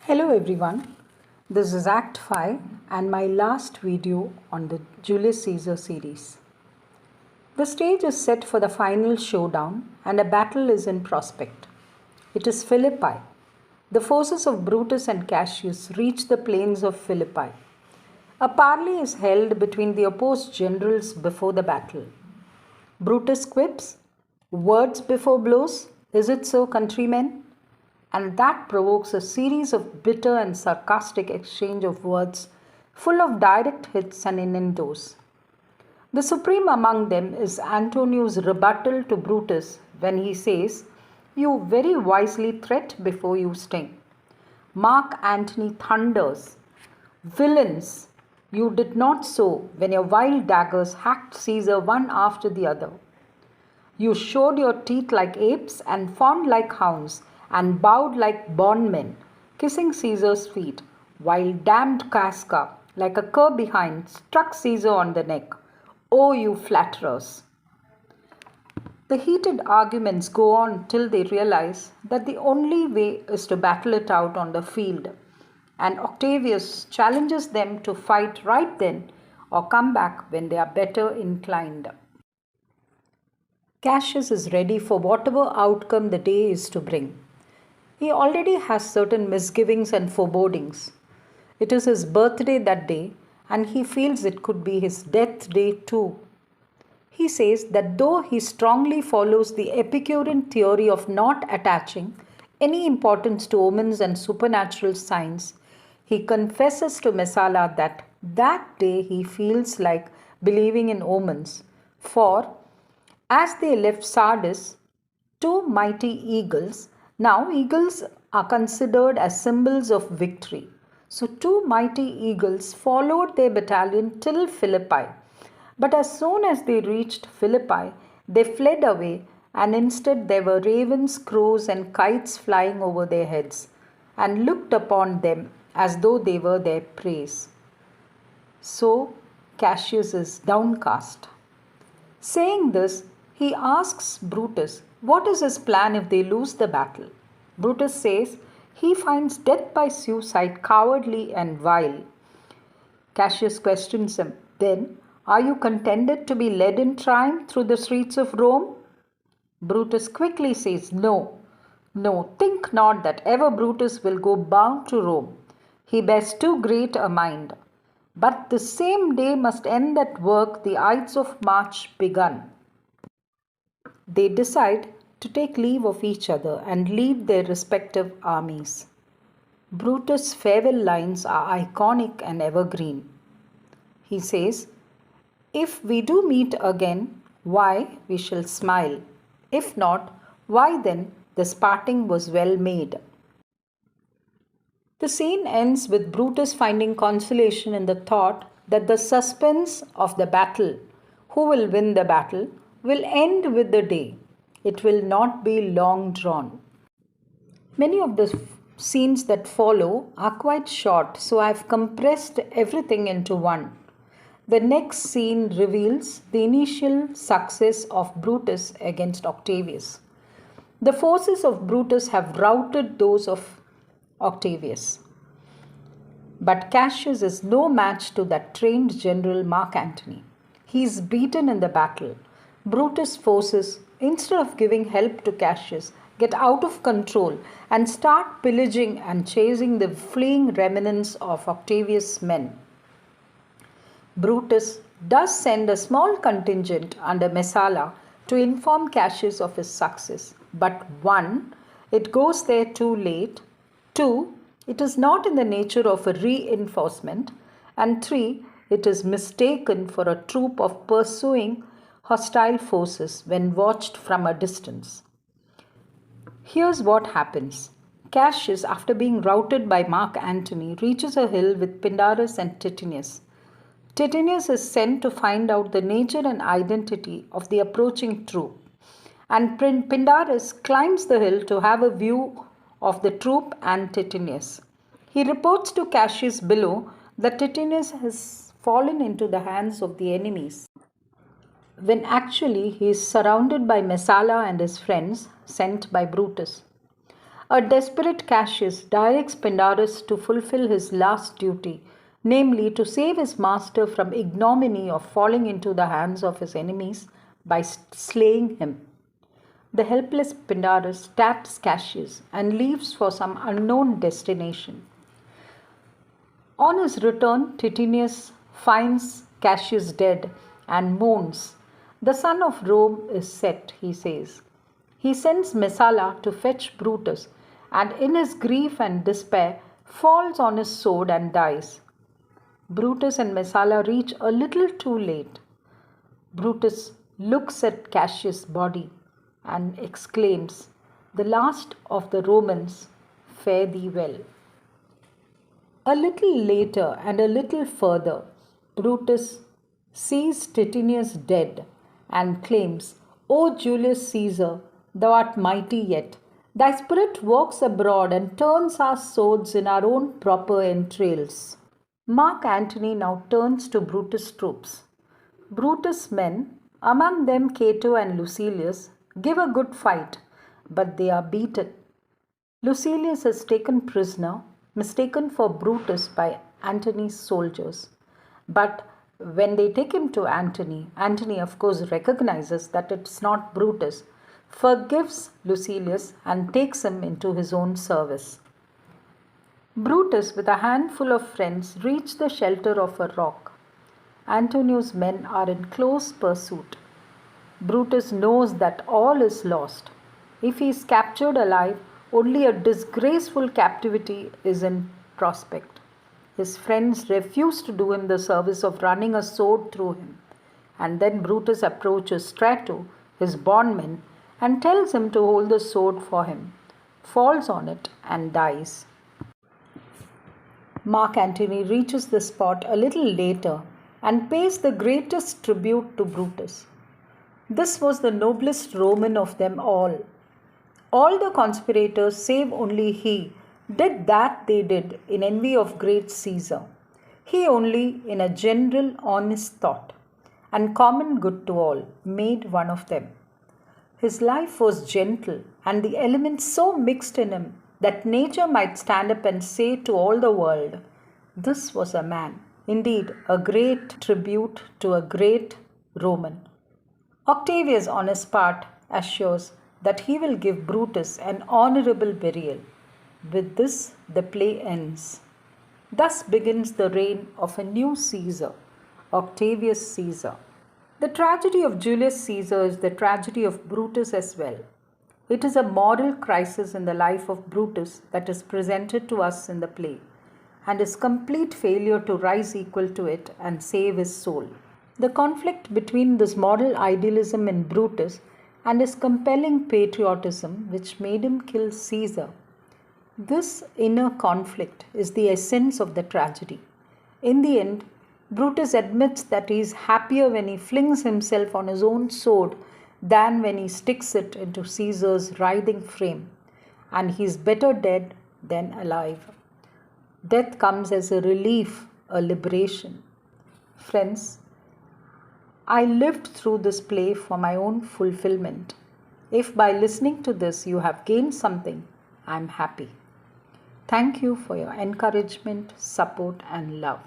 Hello everyone, this is Act 5 and my last video on the Julius Caesar series. The stage is set for the final showdown and a battle is in prospect. It is Philippi. The forces of Brutus and Cassius reach the plains of Philippi. A parley is held between the opposed generals before the battle. Brutus quips, "Words before blows, is it so, countrymen?" And that provokes a series of bitter and sarcastic exchange of words full of direct hits and innuendos. The supreme among them is Antonius' rebuttal to Brutus when he says, "You very wisely threat before you sting." Mark Antony thunders, "Villains, you did not so when your wild daggers hacked Caesar one after the other. You showed your teeth like apes and fawned like hounds and bowed like bondmen, kissing Caesar's feet, while damned Casca, like a cur behind, struck Caesar on the neck. Oh, you flatterers!" The heated arguments go on till they realize that the only way is to battle it out on the field, and Octavius challenges them to fight right then or come back when they are better inclined. Cassius is ready for whatever outcome the day is to bring. He already has certain misgivings and forebodings. It is his birthday that day, and he feels it could be his death day too. He says that though he strongly follows the Epicurean theory of not attaching any importance to omens and supernatural signs, he confesses to Messala that day he feels like believing in omens, for as they left Sardis, two mighty eagles. Now, eagles are considered as symbols of victory. So, two mighty eagles followed their battalion till Philippi. But as soon as they reached Philippi, they fled away, and instead there were ravens, crows, and kites flying over their heads, and looked upon them as though they were their prey. So, Cassius is downcast. Saying this, he asks Brutus, what is his plan if they lose the battle? Brutus says he finds death by suicide cowardly and vile. Cassius questions him, "Then, are you contented to be led in triumph through the streets of Rome?" Brutus quickly says, "No, no, think not that ever Brutus will go bound to Rome. He bears too great a mind. But the same day must end that work the Ides of March begun." They decide to take leave of each other and lead their respective armies. Brutus' farewell lines are iconic and evergreen. He says, "If we do meet again, why, we shall smile. If not, why then, this parting was well made." The scene ends with Brutus finding consolation in the thought that the suspense of the battle, who will win the battle, will end with the day. It will not be long drawn. Many of the scenes that follow are quite short, so I have compressed everything into one. The next scene reveals the initial success of Brutus against Octavius. The forces of Brutus have routed those of Octavius. But Cassius is no match to that trained general Mark Antony. He is beaten in the battle. Brutus' forces, instead of giving help to Cassius, get out of control and start pillaging and chasing the fleeing remnants of Octavius' men. Brutus does send a small contingent under Messala to inform Cassius of his success. But 1. It goes there too late. 2. It is not in the nature of a reinforcement. And 3. It is mistaken for a troop of pursuing hostile forces when watched from a distance. Here's what happens. Cassius, after being routed by Mark Antony, reaches a hill with Pindarus and Titinius. Titinius is sent to find out the nature and identity of the approaching troop, and Pindarus climbs the hill to have a view of the troop and Titinius. He reports to Cassius below that Titinius has fallen into the hands of the enemies, when actually he is surrounded by Messala and his friends sent by Brutus. A desperate Cassius directs Pindarus to fulfill his last duty, namely to save his master from ignominy of falling into the hands of his enemies by slaying him. The helpless Pindarus stabs Cassius and leaves for some unknown destination. On his return, Titinius finds Cassius dead and moans. The sun of Rome is set, he says. He sends Messala to fetch Brutus, and in his grief and despair falls on his sword and dies. Brutus and Messala reach a little too late. Brutus looks at Cassius' body and exclaims, "The last of the Romans, fare thee well." A little later and a little further, Brutus sees Titinius dead and claims, "O Julius Caesar, thou art mighty yet. Thy spirit walks abroad and turns our swords in our own proper entrails." Mark Antony now turns to Brutus' troops. Brutus' men, among them Cato and Lucilius, give a good fight, but they are beaten. Lucilius is taken prisoner, mistaken for Brutus by Antony's soldiers. But when they take him to Antony, Antony of course recognizes that it's not Brutus, forgives Lucilius and takes him into his own service. Brutus, with a handful of friends, reach the shelter of a rock. Antonio's men are in close pursuit. Brutus knows that all is lost. If he is captured alive, only a disgraceful captivity is in prospect. His friends refuse to do him the service of running a sword through him. And then Brutus approaches Strato, his bondman, and tells him to hold the sword for him, falls on it, and dies. Mark Antony reaches the spot a little later and pays the greatest tribute to Brutus. This was the noblest Roman of them all. All the conspirators, save only he, did that they did in envy of great Caesar. He only, in a general honest thought, and common good to all, made one of them. His life was gentle, and the elements so mixed in him that nature might stand up and say to all the world, "This was a man." Indeed, a great tribute to a great Roman. Octavius, on his part, assures that he will give Brutus an honorable burial. With this, the play ends. Thus begins the reign of a new Caesar, Octavius Caesar. The tragedy of Julius Caesar is the tragedy of Brutus as well. It is a moral crisis in the life of Brutus that is presented to us in the play, and his complete failure to rise equal to it and save his soul. The conflict between this moral idealism in Brutus and his compelling patriotism, which made him kill Caesar. This inner conflict is the essence of the tragedy. In the end, Brutus admits that he is happier when he flings himself on his own sword than when he sticks it into Caesar's writhing frame, and he is better dead than alive. Death comes as a relief, a liberation. Friends, I lived through this play for my own fulfillment. If by listening to this you have gained something, I am happy. Thank you for your encouragement, support, and love.